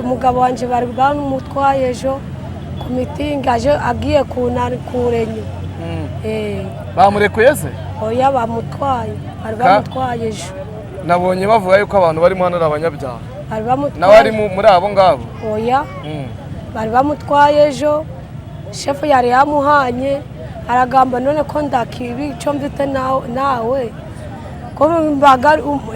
Umugabo wanje bari bamutwaye ejo ku mitingi aje agiye kurenyo. Bamurekuye se? Oya bamutwaye. Bari bamutwaye ejo. Nabonye bavuga yuko abantu barimo hano abanyabyaha. Bari bamutwaye. Nawe ari muri abo ngabo? Oya. Bari bamutwaye ejo. Shefu yari yamuhanye aragamba none ko ndakibi cyo mvite nawe. Ko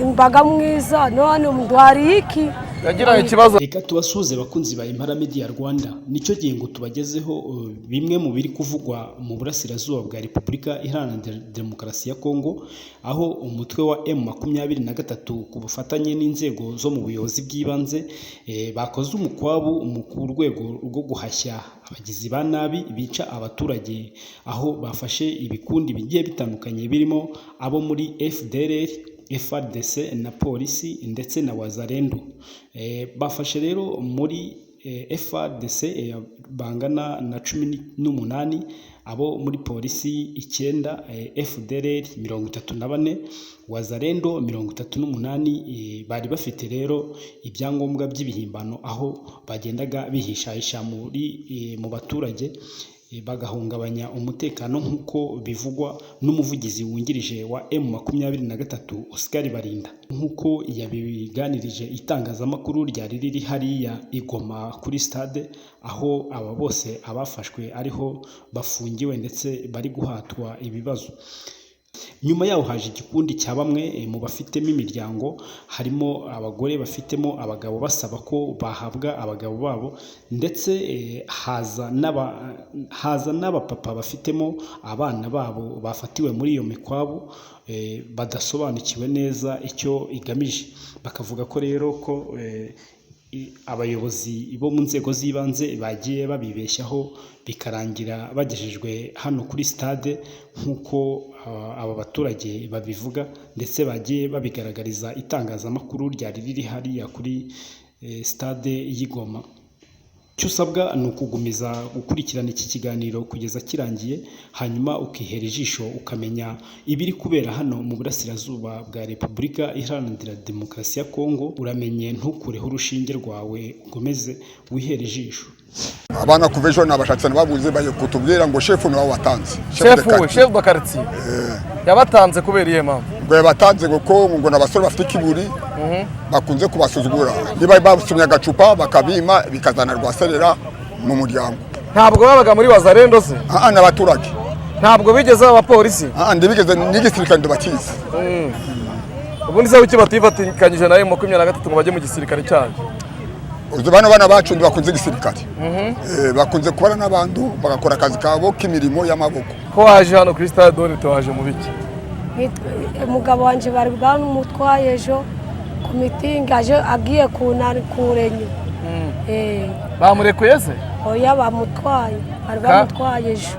imbaga mwiza none umdwari iki? Yagira ikibazo. Reka tubasuhuze bakunzi ba Impara Media Rwanda. Nicyo gihe ngo tubagezeho bimwe mu biri kuvugwa mu burasirazuba bwa Repubulika Iharanira Demokarasi ya Kongo, aho umutwe wa M23 ku bufatanye n'inzego zo mu buyobozi bw'ibanze bakoze umukwabu mu rwego rwo guhashya abagizi ba nabi bica abaturage, aho bafashe ibikundi bigiye bitandukanye birimo abo muri FDLR, FARDC na polisi ndetse na Wazalendo. Bafashe rero muri FARDC bangana na 18, abo muri polisi 9, FDLR 34, Wazalendo 38. Bari bafite rero ibyangombwa by'ibihimbano, aho bagendaga bihishahisha mu baturage bagahungabanya umutekano nk'uko bivugwa n'umuvugizi wungirije wa M23 Oscar Barinda, nk'uko yabiganirije itangazamakuru ryari riri hariya Igoma kuri stade, aho aba bose abafashwe ariho bafungiwe ndetse bari guhatwa ibibazo. Nyuma yaho haje igikundi cya bamwe mu bafitemo imiryango, harimo abagore bafitemo abagabo basaba ko bahabwa abagabo babo, ndetse haza n'abapapa bafitemo abana babo bafatiwe muri iyo mikwabu badasobanukiwe neza icyo igamije. Bakavuga ko rero ko abayobozi bo mu nzego z'ibanze bagiye babibeshyaho bikarangira bagejejwe hano kuri stade nk'uko aba baturage babivuga, ndetse bagiye babigaragariza itangazamakuru ryari riri hariya kuri stade y'Igoma. Icyo usabwa ni ukugumiza gukurikirana iki kiganiro kugeza kirangiye, hanyuma ukihera ijisho ukamenya ibiri kubera hano mu burasirazuba bwa Repubulika Iharanira Demokarasi ya Kongo. Uramenye ntukureho urushinge rwawe, ugomeze wihere ijisho. Abana kuva ejo nabashatse babuze baje kutubwira ngo shefu niwe watanze. Chef de quartier. Yabatanze kubera iye mama. Ngo yabatanze ngo nabasore bafite kiburi. Bakunze kubasuzugura. Niba basumye agacupa bakabima bikazana rwaserera mu muryango. Ntabwo babaga muri Wazalendo se? N'abaturage. Ntabwo bigeze abapolisi? Ndibigeze n'igisirikare ndabakiza. Ubundi se uki batifatikanyije na M23 ngo bajye mu gisirikare cyaje? Bana bacu bakunze gisirikare. Bakunze kubana n'abantu bagakora akazi kabo k'imirimo y'amaboko. Ko waje hano kuri stade dore waje mu biki? Umugabo wanje bari bamutwaye ejo ku mitingi aje agiye kurenyo. Bamurekuye se? Oya bamutwaye. Bari bamutwaye ejo.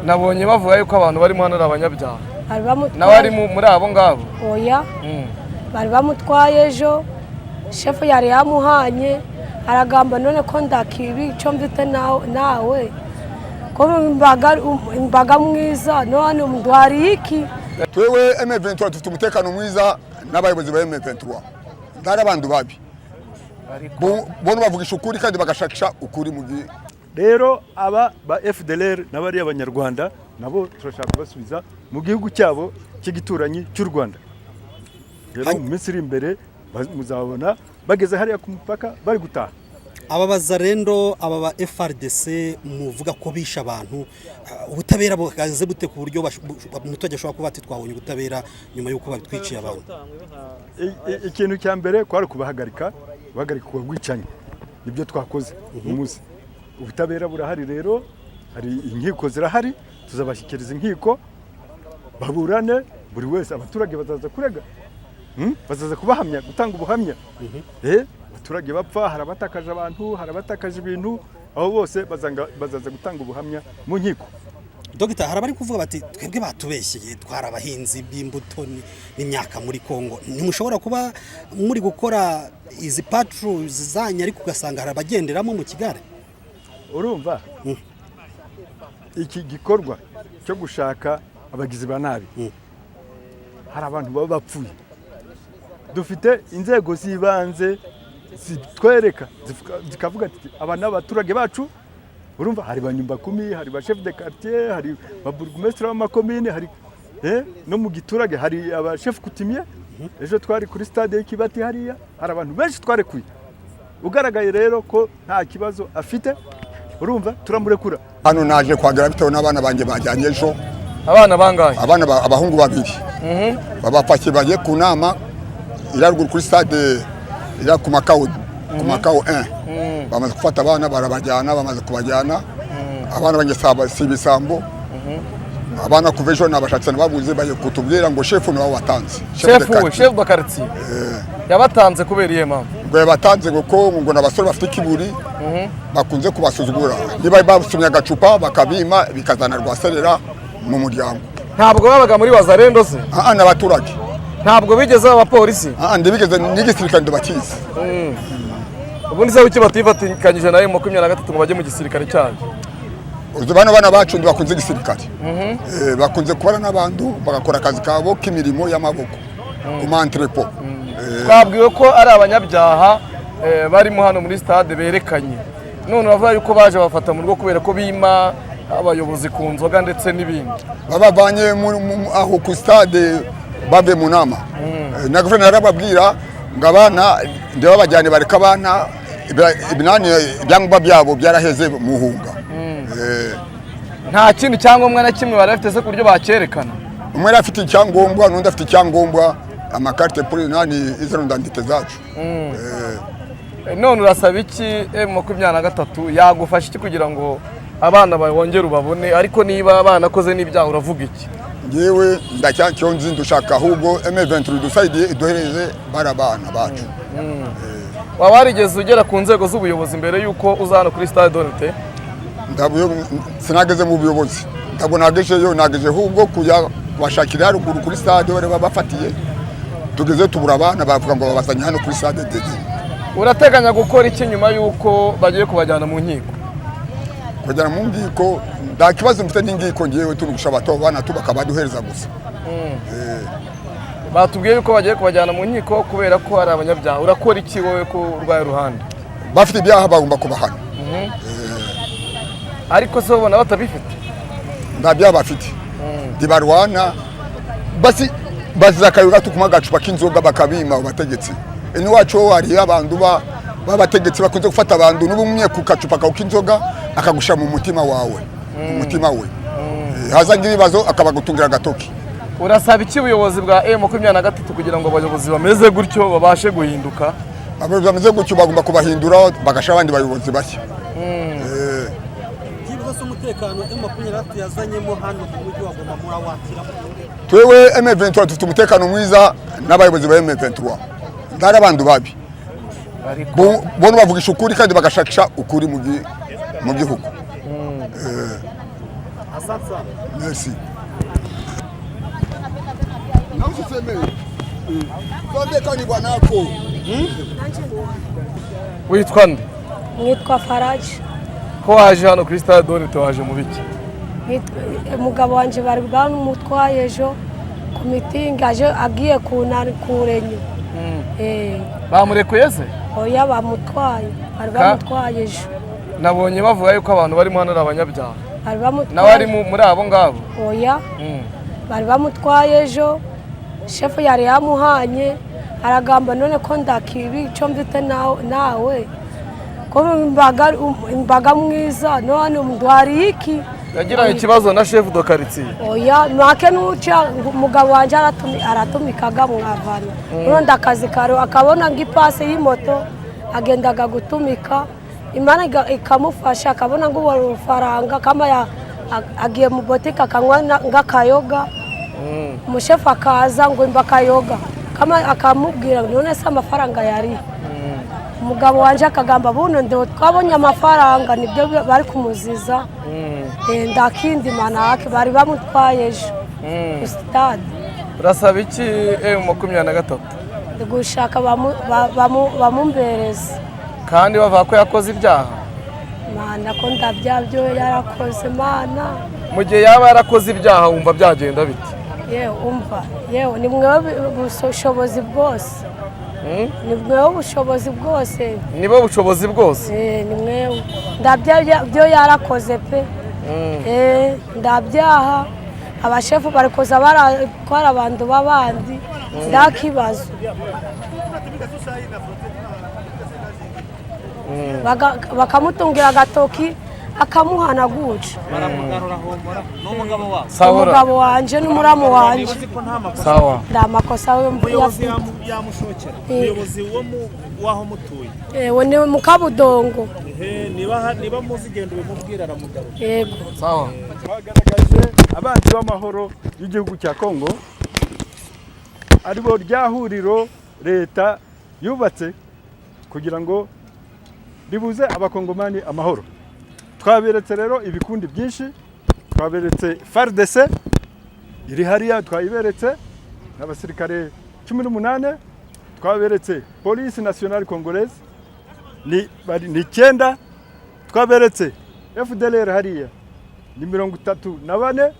Nabonye bavuga yuko abantu barimo hano abanyabyaha. Bari bamutwaye. Nawe ari muri abo ngabo? Oya. Bari bamutwaye ejo. Shefu yari yamuhanye aragamba none ko ndakibi cyo mvite nawe. Ko imbaga mwiza none umdwari iki? Twewe M23 dufite umutekano mwiza n'abayobozi ba M23. Ndari abantu babi. Bono bavugisha ukuri kandi bagashakisha ukuri mu gihe. Rero aba ba FDLR n'abari abanyarwanda nabo turashaka kubasubiza mu gihugu cyabo cy'igituranyi cy'u Rwanda. Rero mu minsi iri imbere muzabona bageze hariya ku mupaka bari gutaha. Aba Wazalendo, aba ba FARDC muvuga ko bisha abantu, ubutabera bukaze gute ku buryo umuturage ashobora kuba twabonye ubutabera nyuma yuko babitwiciye abantu? Ikintu cya mbere kwari kubahagarika ubwicanyi, nibyo twakoze umunsi. Ubutabera burahari, rero hari inkiko zirahari, tuzabashyikiriza inkiko baburane, buri wese abaturage bazaza kurega, bazaza kubahamya, gutanga ubuhamya. Abaturage bapfa, harabatakaje abantu, harabatakaje ibintu, aho bose bazaza gutanga ubuhamya mu nkiko. Dogita, harabari kuvuga bati twebwe batubeshyeye, twara abahinzi b'imbuto n'imyaka muri Kongo. Ntimushobora kuba muri gukora izi patrols zanyu ariko ugasanga harabagenderamo mu kigare? Urumva iki gikorwa cyo gushaka abagizi ba nabi, hari abantu baba bapfuye. Dufite inzego z'ibanze zitwereka zikavuga ati aba n'abaturage bacu, urumva hari ba nyumbakumi, hari ba chef de quartier, hari ba burgomestre w'amakomine, hari no mu giturage hari aba chef coutumier. Ejo twari kuri stade y'Ikibati hariya, hari abantu benshi twarekuye, ugaragaye rero ko nta kibazo afite, urumva turamurekura. Hano naje kwagera bitewe n'abana banjye bajyanye ejo. Abana bangahe? Abahungu babiri. Babapaki bagiye ku nama iraruguru kuri stade ira ku Makao 1. Bamaze gufata abana barabajyana, bamaze kubajyana. Abana banjye si ibisambo. Abana kuva ejo nabashatse babuze baye kutubwira ngo chef nawe watanze. Chef de quartier. Yabatanze kubera iye mama. Ngo yabatanze ngo n'abasore bafite kiburi. Bakunze kubasuzugura. Niba basumye agacupa bakabima bikazana rwaserera mu muryango. Ntabwo babaga muri Wazalendo se? N'abaturage. Ntabwo bigeze abapolisi? Ndibigeze n'igisirikare ndabakizi. Ubundi se uki batifatikanyije nayo 23 ngo bajye mu gisirikare cyaje. Bana bacu bakunze igisirikare. Bakunze kubana n'abantu bagakora akazi kabo k'imirimo y'amaboko ku mantrepo. Twabwiwe ko ari abanyabyaha barimo hano muri stade berekanye. None bavuga yuko baje bafata mu rugo kubera ko bima abayobozi ku nzoga ndetse n'ibindi. Babavanye aho ku stade bave mu nama. Na guverineri arababwira ngo abana ndeba bajyane bareka abana ibyangombwa byabo byaraheze mu hunga. Nta kintu cyangombwa na kimwe barafite se kuryo bakerekana. Umwe afite icyangombwa n'undi afite icyangombwa, amakarte pour izo ndandite zacu. None urasaba iki M23 yagufasha iki kugira ngo abana bongere ubabone, ariko niba abana koze n'ibyaha uravuga iki? Ngewe ndacyacyo nzi ndushaka ahubwo M23 dusaidie idohereze barabana bacu. Wabarigeze ugera ku nzego z'ubuyobozi mbere yuko uzana kuri stade Dorte? Ndabuyo sinageze mu buyobozi. Ndabwo nageje ahubwo kujya bashakira ruguru kuri stade bare babafatiye. Tugeze tubura abana bavuga ngo babazanye hano kuri stade Dede. Urateganya gukora iki nyuma yuko bagiye kubajyana mu nkiko? Kujyana mu nkiko nda kibazo mfite n'ingiko ngiyewe tunugusha bato bana tubaka baduhereza gusa. Batubwiye yuko bagiye kubajyana mu nkiko kubera ko ari abanyabyaha. Urakora iki wowe ku rwaye ruhande? Bafite ibyaha bagomba kubahana. Ariko se ubona batabifite? Nda byaha bafite. Dibarwana basi bazakayuga tukuma gacupa k'inzoga bakabima abategetsi. Eni wacu hari abantu babategetsi bakunze gufata abantu n'ubumye ku kacupa ka k'inzoga akagusha mu mutima wawe. Umutima we. Hazangira ibibazo akabagutungira gatoki. Urasaba iki ubuyobozi bwa M23 kugira ngo abayobozi bameze gutyo babashe guhinduka? Abayobozi bameze gutyo bagomba kubahindura bagasha abandi bayobozi bashya. Umutekano M23 yazanyemo hano mu mujyi wa Goma murawakira. Twewe M23 dufite umutekano mwiza n'abayobozi ba M23. Ndara abantu babi. Bono bavugisha ukuri kandi bagashakisha ukuri mu gihugu. Asante. Merci. Witwa nde? Nitwa Faraji. Ko waje hano kuri stade Dorte waje mu biki? Umugabo wanje bari bamutwaye ejo ku mitingi agiye kurenyu. Bamurekuye se? Oya bamutwaye. Bari bamutwaye ejo. Nabonye bavuga yuko abantu barimo hano ari abanyabyaha. Bari bamutwaye. Nawe ari muri abo ngabo? Oya. Bari bamutwaye ejo. Chef yari yamuhanye aragamba none ko ndakibi cyo mvite nawe. Ko imbaga mwiza none umdwari iki? Yagira ikibazo na chef de quartier. Oya make nuca umugabo wanje aratumikaga mwavana. None ndakazi karo akabona ngipase y'imoto agendaga gutumika. Imana ikamufasha akabona ngo urufaranga kama agiye mu botike akanywa ngakayoga. Umushefu akaza ngo imbakayoga kama akamubwira none se amafaranga yari. Umugabo wanje akagamba buno ndo twabonye amafaranga nibyo bari kumuziza. Ndakindi manake bari bamutwaye ejo ku stade. Urasaba iki M23? Gushaka bamumbereza. Kandi bavuga ko yakoze ibyaha. Mana ko ndabyabyo yarakoze mana. Mu gihe yaba yarakoze ibyaha wumva byagenda bite? Yewe umva yewe ni mwe bushobozi bwose. ni mwewe ubushobozi bwose. nibo bushobozi bwose. Ni mwewe ndabyo yarakoze pe. Ndabyaha abashefu barikoza barakora abantu b'abandi ndakibazo bakamutungira agatoki akamuhana guca. Umugabo wanje n'umuramu wanje. Sawa. Ndamakosa we umuyobozi yamushokera. Umuyobozi waho mutuye. Ni mu Kabudongo. Niba muzi gendo bimubwira aramugabo. Yego. Sawa. Twagaragaje abanzi b'amahoro y'igihugu cya Kongo aribo ryahuriro leta yubatse kugira ngo ribuze abakongomani amahoro. Twaberetse rero ibikundi byinshi, twaberetse FARDC iri hariya, twayiberetse n'abasirikare 18, twaberetse Police Nationale Congolaise ni 9, twaberetse FDLR hariya ni 34,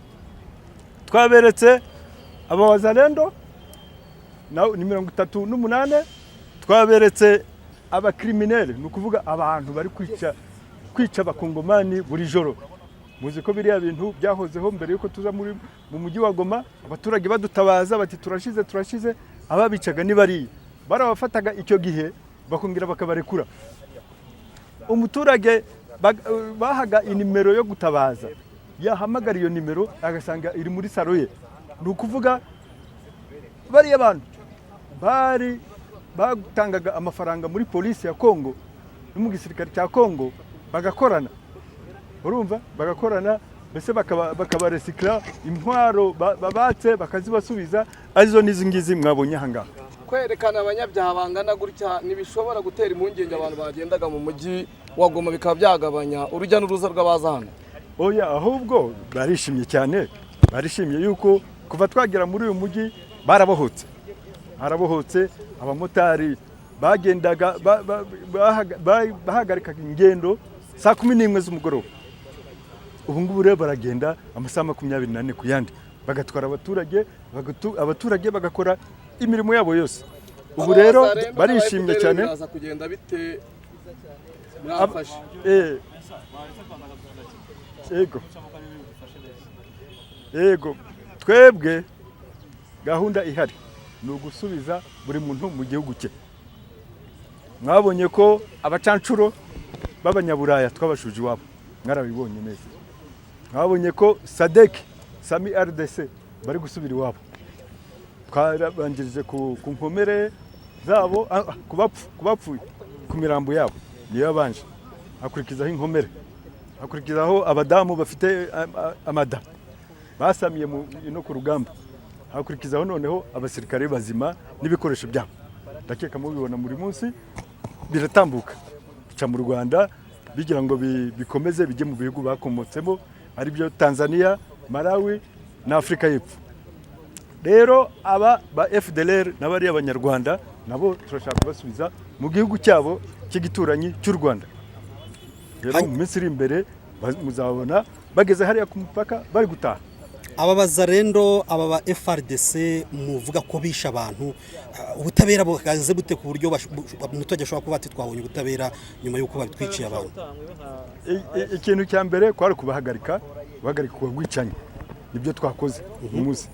twaberetse abawazalendo ni 38, twaberetse abakriminelle ni ukuvuga abantu bari kwica abakongomani buri joro. Muzi ko biriya bintu byahozeho mbere yuko tuza mu mujyi wa Goma, abaturage badutabaza bati turashize, ababicaga ni bari barabafataga icyo gihe bakongera bakabarekura. Umuturage bahaga inimero yo gutabaza, yahamagara iyo nimero agasanga iri muri saro ye. Ni ukuvuga bariya bantu bari batangaga amafaranga muri polisi ya Kongo no mu gisirikare cya Kongo bagakorana. Urumva bagakorana mbese bakabaresikira intwaro babatse bakazibasubiza, arizo n'izingizi mwabonye ahangaha. Kwerekana abanyabyaha bangana gutya nibishobora gutera impungenge abantu bagendaga mu mujyi wa Goma, bikaba byagabanya urujya n'uruza rw'abaza hano. Oya, ahubwo barishimye cyane, barishimye yuko kuva twagera muri uyu mujyi barabohotse. Abamotari bagendaga bahagarikaga ingendo saa 11 z'umugoroba. Ubu ngubu rero baragenda amasaha 24 ku yandi, bagatwara abaturage bagakora imirimo yabo yose. Ubu rero barishimye cyane. Ego twebwe gahunda ihari ni ugusubiza buri muntu mu gihugu cye. Mwabonye ko abacancuro b'abanyaburaya twabashuje iwabo, mwarabibonye neza. Mwabonye ko SADC Sami RDC bari gusubira iwabo. Twarabangirije ku nkomere zabo, kubapfuye ku mirambo yabo niyo yabanje, hakurikizaho inkomere, hakurikizaho abadamu bafite amada basamiye no ku rugamba, hakurikizaho noneho abasirikare bazima n'ibikoresho byabo. Ndakeka mubibona muri munsi biratambuka bica mu Rwanda bigira ngo bikomeze bijye mu bihugu bakomotsemo, ari byo Tanzania, Malawi na Afrika y'Epfo. Rero aba ba FDLR n'abari abanyarwanda nabo turashaka kubasubiza mu gihugu cyabo cy'igituranyi cy'u Rwanda. Rero mu minsi iri imbere muzabona bageze hariya ku mupaka bari gutaha. Aba bazarendo, aba ba FARDC muvuga ko bisha abantu, ubutabera bukaze bute ku buryo umuturage ashobora kuba ati twabonye ubutabera nyuma y'uko babitwiciye abantu? Ikintu cya mbere kwari kubahagarika kubagwicanya, nibyo twakoze umunsi.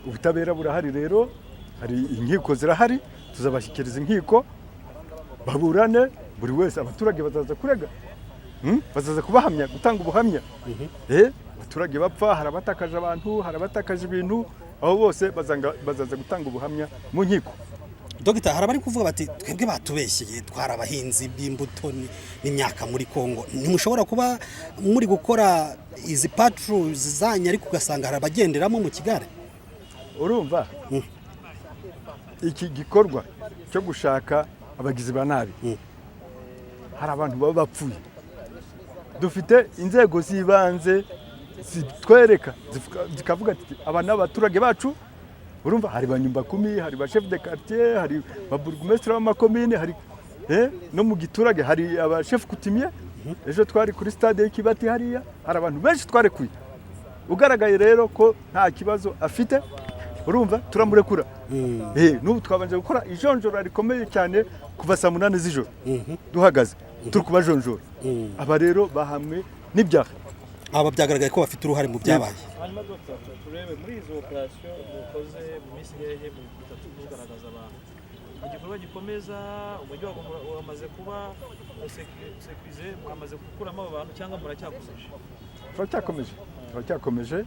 Ubutabera burahari rero, hari inkiko zirahari, tuzabashyikiriza inkiko baburane, buri wese abaturage bazaza kurega, bazaza kubahamya, gutanga ubuhamya. Abaturage bapfa, harabatakaje abantu, harabatakaje ibintu, aho bose bazaza gutanga ubuhamya mu nkiko. Dogita, harabari kuvuga bati twebwe batubeshyeye, twara abahinzi b'imbuto n'imyaka muri Kongo. Ntimushobora kuba muri gukora izi patrols zanyu ariko ugasanga harabagenderamo mu Kigare? Urumva iki gikorwa cyo gushaka abagizi ba nabi, hari abantu baba bapfuye. Dufite inzego zibanze zitwereka zikavuga ati aba n'abaturage bacu. Urumva hari banyumba 10, hari ba chef de quartier, hari ba bourgmestre b'amakomine, hari no mu giturage hari aba chef coutumier. Ejo twari kuri stade y'Ikibati hariya, hari abantu benshi twarekuye. Ugaragaye rero ko nta kibazo afite, urumva turamurekura n'ubu twabanje gukora ijonjora rikomeye cyane kuva saa 8 z'ijoro duhagaze turi kubajonjora aba rero bahamwe n'ibyaha aba byagaragaye ko bafite uruhare mu byabaye. hanyuma dr turebe muri izo operasiyo mukoze mu minsi hehe mu bitatu mugaragaza abantu igikorwa gikomeza umujyi wamaze kuba sekurize mwamaze gukuramo abo bantu cyangwa muracyakomeje? turacyakomeje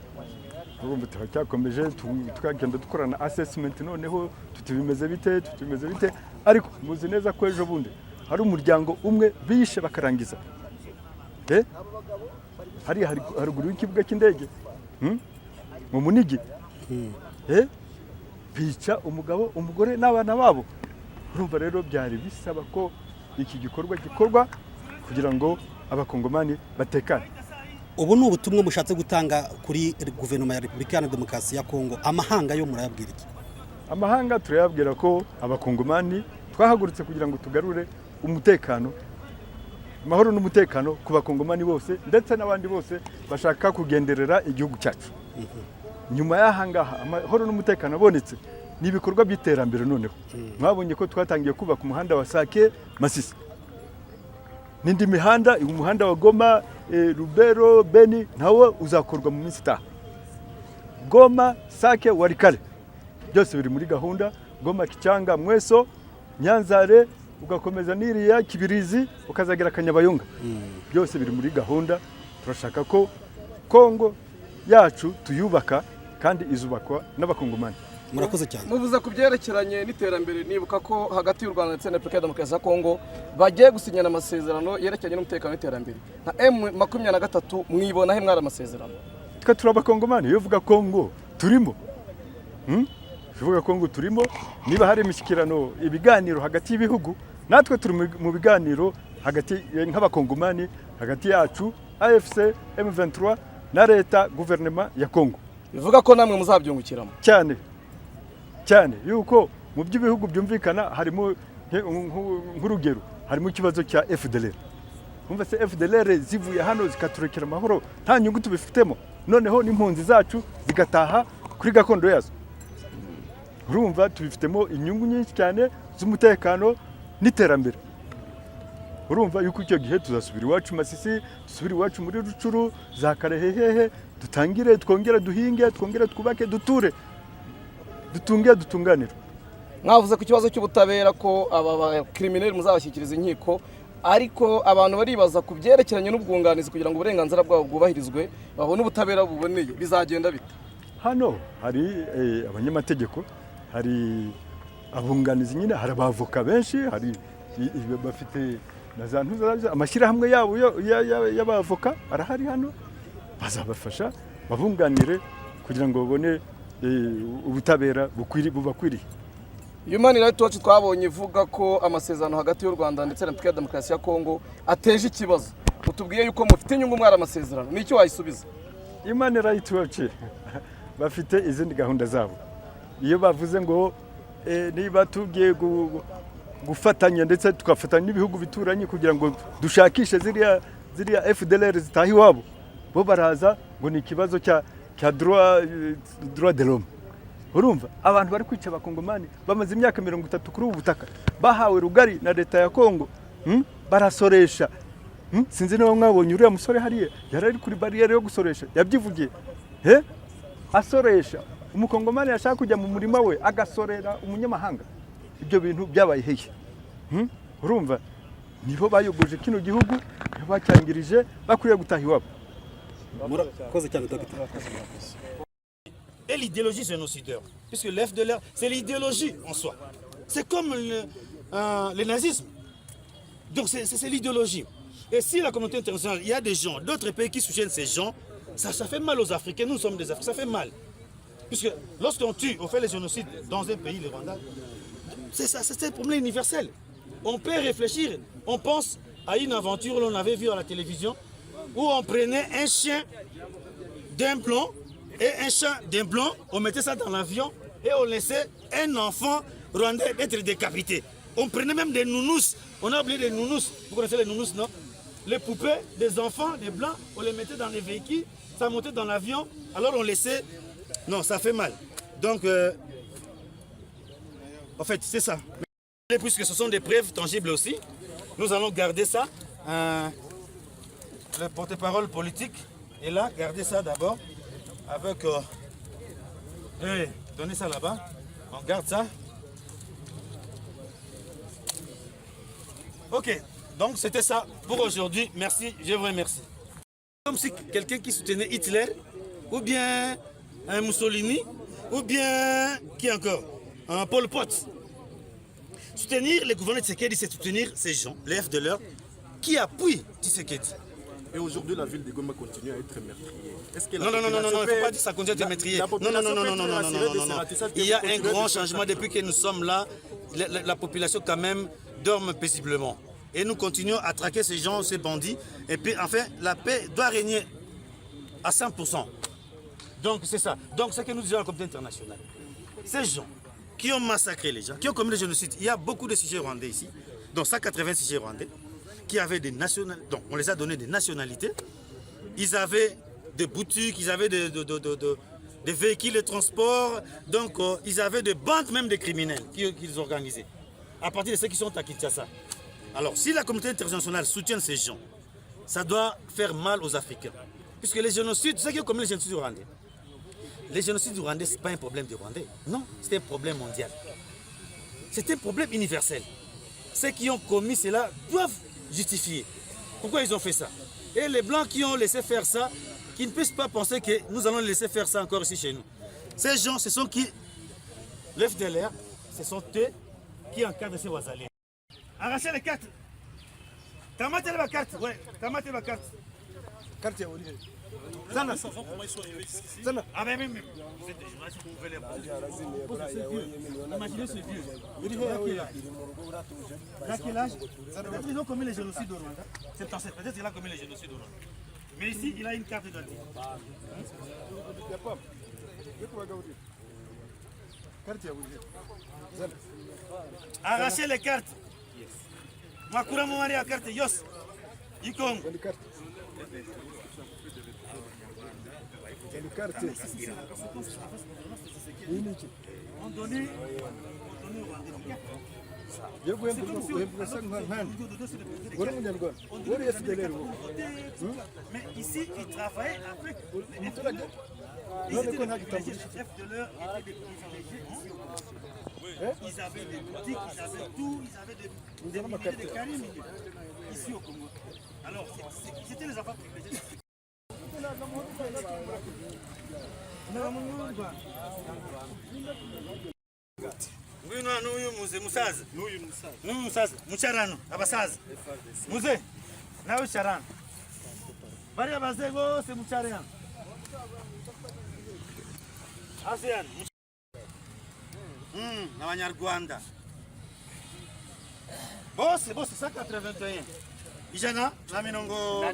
tukagenda dukorana assessment noneho tutibimeze bite ariko muzi neza ko ejo bundi hari umuryango umwe bishe bakarangiza hari haruguru y'ikibuga cy'indege mu Munigi bica umugabo umugore n'abana babo. Urumva rero byari bisaba ko iki gikorwa gikorwa kugira ngo abakongomani batekane. Ubu ni ubutumwa mushatse gutanga kuri guverinoma ya Repubulika Iharanira Demokarasi ya Kongo, amahanga yo murayabwira iki? Amahanga turayabwira ko abakongomani twahagurutse kugira ngo tugarure umutekano, amahoro n'umutekano ku bakongomani bose ndetse n'abandi bose bashaka kugenderera igihugu cyacu. Nyuma y'ahangaha amahoro n'umutekano abonetse n'ibikorwa by'iterambere noneho. Mwabonye ko twatangiye kubaka umuhanda wa Sake Masisi. N'indi mihanda, umuhanda wa Goma, Rubero, Beni nawo uzakorwa mu minsi itaha. Goma, Sake, Warikale byose biri muri gahunda. Goma, Kichanga, Mweso, Nyanzare, ugakomeza n'iriya Kibirizi ukazagera Kanyabayonga. Byose biri muri gahunda. Turashaka ko Kongo yacu tuyubaka kandi izubakwa n'abakongomani. Murakoze cyane. Muvuze ku byerekeranye n'iterambere, nibuka ko hagati y'u Rwanda ndetse na Repubulika ya Demokarasi ya Kongo bagiye gusinyana amasezerano yerekeranye n'umutekano n'iterambere. Nka M23 mwibona he mwara amasezerano? Twe turabakongomani, iyo uvuga Kongo turimo. Uvuga Kongo turimo, niba hari imishyikirano ibiganiro hagati y'ibihugu, natwe turi mu biganiro hagati nk'abakongomani, hagati yacu AFC M23 na leta guverinoma ya Kongo. Bivuga ko namwe muzabyungukiramo cyane yuko mu by'ibihugu byumvikana harimo nk'urugero, harimo ikibazo cya FDLR. Umva se FDLR zivuye hano zikaturekera amahoro nta nyungu tubifitemo, noneho n'impunzi zacu zigataha kuri gakondo yazo. Urumva tubifitemo inyungu nyinshi cyane z'umutekano n'iterambere. Urumva yuko icyo gihe tuzasubira iwacu Masisi, dusubira iwacu muri Rucuru, za Karehehe, dutangire twongera duhinge, twongera twubake, duture, dutunganira. Mwavuze ku kibazo cy'ubutabera ko aba criminel muzabashyikiriza inkiko, ariko abantu baribaza ku byerekeranye n'ubwunganizi kugira ngo uburenganzira bwabo bwubahirizwe, babone ubutabera buboneye, bizagenda bite? Hano hari abanyamategeko, hari abunganizi nyine, hari abavoka benshi, hari bafite na za ntuzaza amashyirahamwe yabo y'abavoka arahari hano, bazabafasha babunganire kugira ngo babone ubutabera bubakwiriye. Human Rights Watch twabonye ivuga ko amasezerano hagati y'u Rwanda ndetse na Repubulika ya Demokarasi ya Kongo ateje ikibazo. Utubwiye yuko mufite inyungu mwara amasezerano, ni icyo wayisubiza? Human Rights Watch bafite izindi gahunda zabo. Iyo bavuze ngo niba tugiye gufatanya ndetse tugafatanya n'ibihugu bituranye kugira ngo dushakishe ziriya FDLR zitaha iwabo, bo baraza ngo ni ikibazo cya droit de l'homme. Urumva abantu bari kwica abakongomani bamaze imyaka 30 kuri ubu butaka, bahawe rugari na leta ya Kongo, barasoresha. Sinzi niba mwabonye uriya musore hariya yarari kuri barriere yo gusoresha, yabyivugiye asoresha. Umukongomani yashaka kujya mu murima we agasorera umunyamahanga. Ibyo bintu byabaye hehe? Urumva nibo bayogoje kino gihugu, bacyangirije bakuriye gutaha iwabo. Murakoze cyane Dr. Et l'idéologie génocidaire, puisque l'FDLR, c'est l'idéologie en soi. C'est comme le nazisme. Donc c'est l'idéologie. Et si la communauté internationale, il y a des gens, d'autres pays qui soutiennent ces gens, ça fait mal aux Africains, nous sommes des Africains, ça fait mal. Puisque lorsqu'on tue, on fait les génocides dans un pays, le Rwanda, c'est un problème universel. On peut réfléchir, on pense à une aventure que l'on avait vue à la télévision, où on prenait un chien d'un blanc et un chat d'un blanc, on mettait ça dans l'avion et on laissait un enfant rwandais être décapité. On prenait même des nounous, on a oublié les nounous, vous connaissez les nounous, non? Les poupées des enfants, des blancs, on les mettait dans les véhicules, ça montait dans l'avion, alors on laissait... Non, ça fait mal. Donc, en fait, c'est ça. Mais puisque ce sont des preuves tangibles aussi, nous allons garder ça. Le porte-parole politique est là, gardez ça d'abord. Avec... donnez ça là-bas. On garde ça. Ok, donc c'était ça pour aujourd'hui. Merci, je vous remercie. Comme si quelqu'un qui soutenait Hitler, ou bien un Mussolini, ou bien qui encore, un Pol Pot. Soutenir le gouvernement de Tshisekedi, c'est soutenir ces gens, les FDLR, qui appuient Tshisekedi. Et aujourd'hui, la ville de Goma continue à être meurtrière. Est-ce que non, il ne faut pas dire que ça continue à être meurtrier. Non. Il y a un grand changement depuis que nous sommes là. La population, quand même, dorme paisiblement. Et nous continuons à traquer ces gens, ces bandits. Et puis, enfin, la paix doit régner à 100%. Donc, c'est ça. Donc, ce que nous disons à la communauté internationale, ces gens qui ont massacré les gens, qui ont commis le génocide, il y a beaucoup de sujets rwandais ici, donc 180 sujets rwandais, qui avaient des nationalités, donc on les a donné des nationalités, ils avaient des boutiques, ils avaient des véhicules de transport, donc ils avaient des bandes même de criminels qu'ils organisaient, à partir de ceux qui sont à Kinshasa. Alors si la communauté internationale soutient ces gens, ça doit faire mal aux Africains. Puisque les génocides, ceux qui ont commis les génocides rwandais, les génocides du Rwandais, ce n'est pas un problème du Rwandais. Non, c'est un problème mondial. C'est un problème universel. Ceux qui ont commis cela doivent justifier. Pourquoi ils ont fait ça? Et les Blancs qui ont laissé faire ça, qui ne puissent pas penser que nous allons laisser faire ça encore ici chez nous. Ces gens, ce sont qui? L'FDLR, ce sont eux qui encadrent ces Wazaliens. Arrachez les cartes. Kamatez la carte. Ouais, kamatez la carte. Carte à Olivier. Zana. Ah ben même, vous êtes des journalistes, vous pouvez les voir. Imaginez ce vieux. Il a quel âge? Peut-être qu'ils ont commis les génocides au Rwanda. C'est en peut-être qu'il a commis les génocides au Rwanda. Mais ici, il a une carte d'identité. Arrachez les cartes. Makura Mouari à carte. Yos. Ikom. On donne mais ici, ils travaillaient avec les FDLR. Ils étaient des FDLR, ils avaient des boutiques, ils avaient tout, ils avaient des carrés ici au Congo. Alors, c'était les affaires privilégiées. N'uyu muze musaza n'uyu musaza mucarano abasaza muze nawe carano bariya baze bose mucarano ASEAN n'abanyarwanda bose 181 ijana na mirongo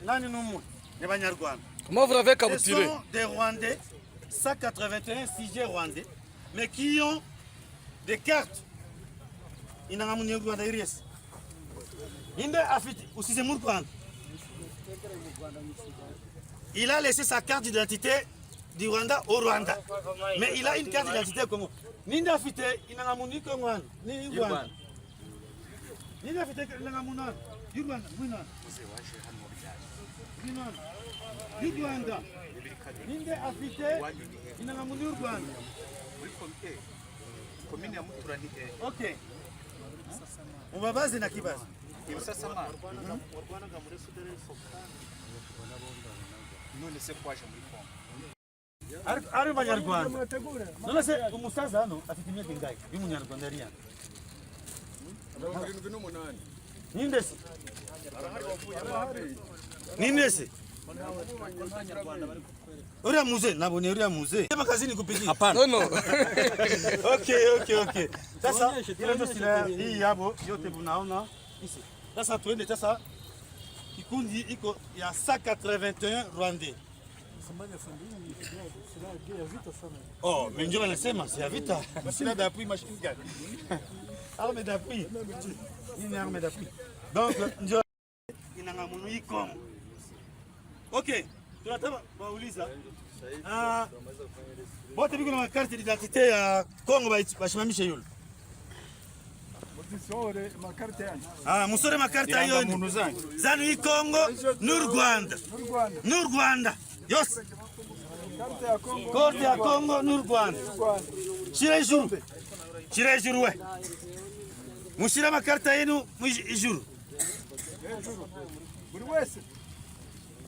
nani n'umwe n'abanyarwanda. Comment vous l'avez capturé? Ce sont des Rwandais, 181 sujets rwandais, mais qui ont des cartes. Il a laissé sa carte d'identité du Rwanda au Rwanda. Mais il a une carte d'identité comme Ninda Fite, il n'a pas de Rwanda. Ninda Fite, il n'a pas de Rwanda. Rwanda. Ninde afite inangamuntu y'u Rwanda. Komine ya Muturani. Okay. Mubabaze na kibazo. Sasa mara. Warwanaga muri Sudani Foka. None se kwaje muri Kongo. Ari banyarwanda. None se umusaza hano afite imyaka ingahe? Y'umunyarwanda ari yana. 78. Ninde se? Ninde se? Uriya muze nabone uriya muze. Sema kazini kupigia. Hapana. No. Okay. Sasa ile ndio sila hii yabo yote mnaona ici. Sasa tuende sasa kikundi iko ya 181 Rwandais. Oh, mais ndio wanasema si ya vita. Sila d'appui machine gun. Arme d'appui. Une arme d'appui. Donc ndio inangamuntu iko. Okay, tunataka wauliza bote biko na carte d'identité ya Kongo bashimamishe yule. Muzisore makarita yanyu. Musore makarita hiyo zanu hii Kongo n'u Rwanda. N'u Rwanda. Yose. Carte ya Kongo n'u Rwanda. Shira ijuru we. Mushira makarita yenu ijuru. Buri wese